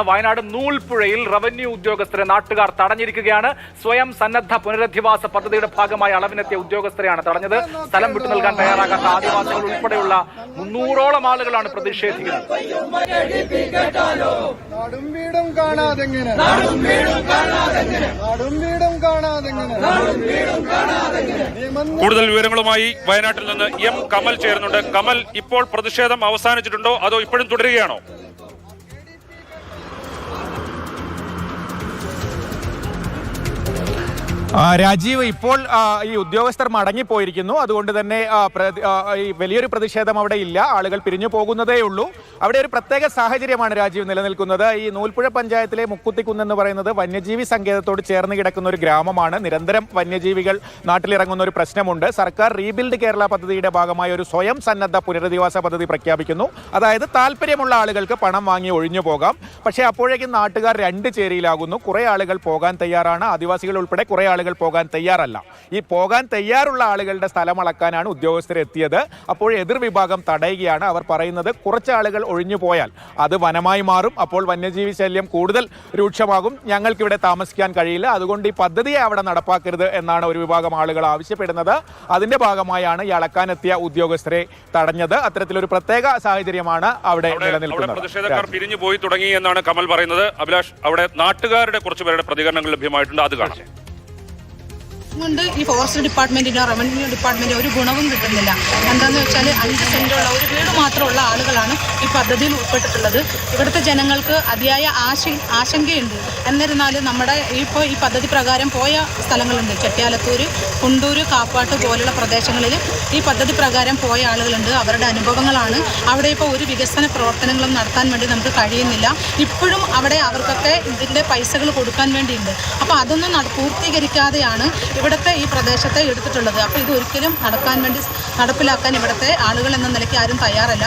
Wayanad നൂൽപ്പുഴയിൽ revenue ഉദ്യോഗസ്ഥരെ നാട്ടുകാർ തടഞ്ഞിരിക്കുകയാണ്. സ്വയം സന്നദ്ധ പുനരധിവാസ പദ്ധതിയുടെ ഭാഗമായി അളവിനെത്തിയ ഉദ്യോഗസ്ഥരെയാണ് തടഞ്ഞത്. സ്ഥലം വിട്ടു നൽകാൻ തയ്യാറാകാത്ത ആദിവാസികൾ ഉൾപ്പെടെയുള്ള 300ഓളം ആളുകളാണ് പ്രതിഷേധിക്കുന്നത്. കൂടുതൽ വിവരങ്ങളുമായി വയനാട്ടിൽ നിന്ന് എം കമൽ ചേരുന്നുണ്ട്. കമൽ, ഇപ്പോൾ പ്രതിഷേധം അവസാനിച്ചിട്ടുണ്ടോ അതോ ഇപ്പോഴും തുടരുകയാണോ? രാജീവ്, ഇപ്പോൾ ഈ ഉദ്യോഗസ്ഥർ മടങ്ങിപ്പോയിരിക്കുന്നു. അതുകൊണ്ട് തന്നെ ഈ വലിയൊരു പ്രതിഷേധം അവിടെ ഇല്ല. ആളുകൾ പിരിഞ്ഞു പോകുന്നതേ ഉള്ളൂ. അവിടെ ഒരു പ്രത്യേക സാഹചര്യമാണ് രാജീവ് നിലനിൽക്കുന്നത്. ഈ നൂൽപ്പുഴ പഞ്ചായത്തിലെ മുക്കുത്തിക്കുന്ന് പറയുന്നത് വന്യജീവി സങ്കേതത്തോട് ചേർന്ന് കിടക്കുന്ന ഒരു ഗ്രാമമാണ്. നിരന്തരം വന്യജീവികൾ നാട്ടിലിറങ്ങുന്ന ഒരു പ്രശ്നമുണ്ട്. സർക്കാർ റീബിൽഡ് കേരള പദ്ധതിയുടെ ഭാഗമായി ഒരു സ്വയം സന്നദ്ധ പുനരധിവാസ പദ്ധതി പ്രഖ്യാപിക്കുന്നു. അതായത് താല്പര്യമുള്ള ആളുകൾക്ക് പണം വാങ്ങി ഒഴിഞ്ഞു പോകാം. പക്ഷേ അപ്പോഴേക്കും നാട്ടുകാർ രണ്ട് ചേരിയിലാകുന്നു. കുറേ ആളുകൾ പോകാൻ തയ്യാറാണ്. ആദിവാസികൾ ഉൾപ്പെടെ കുറേ ആളുകൾ പോകാൻ തയ്യാറല്ല. ഈ പോകാൻ തയ്യാറുള്ള ആളുകളുടെ സ്ഥലം അളക്കാനാണ് ഉദ്യോഗസ്ഥർ എത്തിയത്. അപ്പോൾ എതിർവിഭാഗം തടയുകയാണ്. അവർ പറയുന്നത് കുറച്ച് ആളുകൾ ഒഴിഞ്ഞു പോയാൽ അത് വനമായി മാറും. അപ്പോൾ വന്യജീവി ശല്യം കൂടുതൽ രൂക്ഷമാകും. ഞങ്ങൾക്കിവിടെ താമസിക്കാൻ കഴിയില്ല. അതുകൊണ്ട് ഈ പദ്ധതിയെ അവിടെ നടപ്പാക്കരുത് എന്നാണ് ഒരു വിഭാഗം ആളുകൾ ആവശ്യപ്പെടുന്നത്. അതിന്റെ ഭാഗമായാണ് ഈ അളക്കാനെത്തിയ ഉദ്യോഗസ്ഥരെ തടഞ്ഞത്. അത്തരത്തിലൊരു പ്രത്യേക സാഹചര്യമാണ് അവിടെ നിലനിൽക്കുന്നത്. പ്രതിഷേധക്കാർ പിരിഞ്ഞു പോയി തുടങ്ങി എന്നാണ് കമൽ പറയുന്നത്. അഭിലാഷ്, അവിടെ നാട്ടുകാരുടെ കുറച്ച് പേരുടെ പ്രതികരണങ്ങൾ ലഭ്യമായിട്ടുണ്ട്, അത് കാണാം. കൊണ്ട് ഈ ഫോറസ്റ്റ് ഡിപ്പാർട്ട്മെന്റിനോ റവന്യൂ ഡിപ്പാർട്ട്മെന്റിനോ ഒരു ഗുണവും കിട്ടുന്നില്ല. എന്താണെന്ന് വെച്ചാൽ 5 സെന്റുള്ള ഒരു വീട് മാത്രമുള്ള ആളുകളാണ് ഈ പദ്ധതിയിൽ ഉൾപ്പെട്ടിട്ടുള്ളത്. ഇവിടുത്തെ ജനങ്ങൾക്ക് അതിയായ ആശങ്കയുണ്ട്. എന്നിരുന്നാലും നമ്മുടെ ഇപ്പോൾ ഈ പദ്ധതി പ്രകാരം പോയ സ്ഥലങ്ങളുണ്ട്. ചെട്ടിയാലത്തൂര്, കുണ്ടൂര്, കാപ്പാട്ട് പോലുള്ള പ്രദേശങ്ങളിൽ ഈ പദ്ധതി പ്രകാരം പോയ ആളുകളുണ്ട്. അവരുടെ അനുഭവങ്ങളാണ്. അവിടെ ഇപ്പോൾ ഒരു വികസന പ്രവർത്തനങ്ങളും നടത്താൻ വേണ്ടി നമുക്ക് കഴിയുന്നില്ല. ഇപ്പോഴും അവിടെ അവർക്കൊക്കെ ഇതിൻ്റെ പൈസകൾ കൊടുക്കാൻ വേണ്ടിയുണ്ട്. അപ്പോൾ അതൊന്നും പൂർത്തീകരിക്കാതെയാണ് ഇവിടുത്തെ ഈ പ്രദേശത്തെ എടുത്തിട്ടുള്ളത്. അപ്പോൾ ഇത് ഒരിക്കലും നടപ്പിലാക്കാൻ ഇവിടുത്തെ ആളുകൾ എന്ന നിലയ്ക്ക് ആരും തയ്യാറല്ല.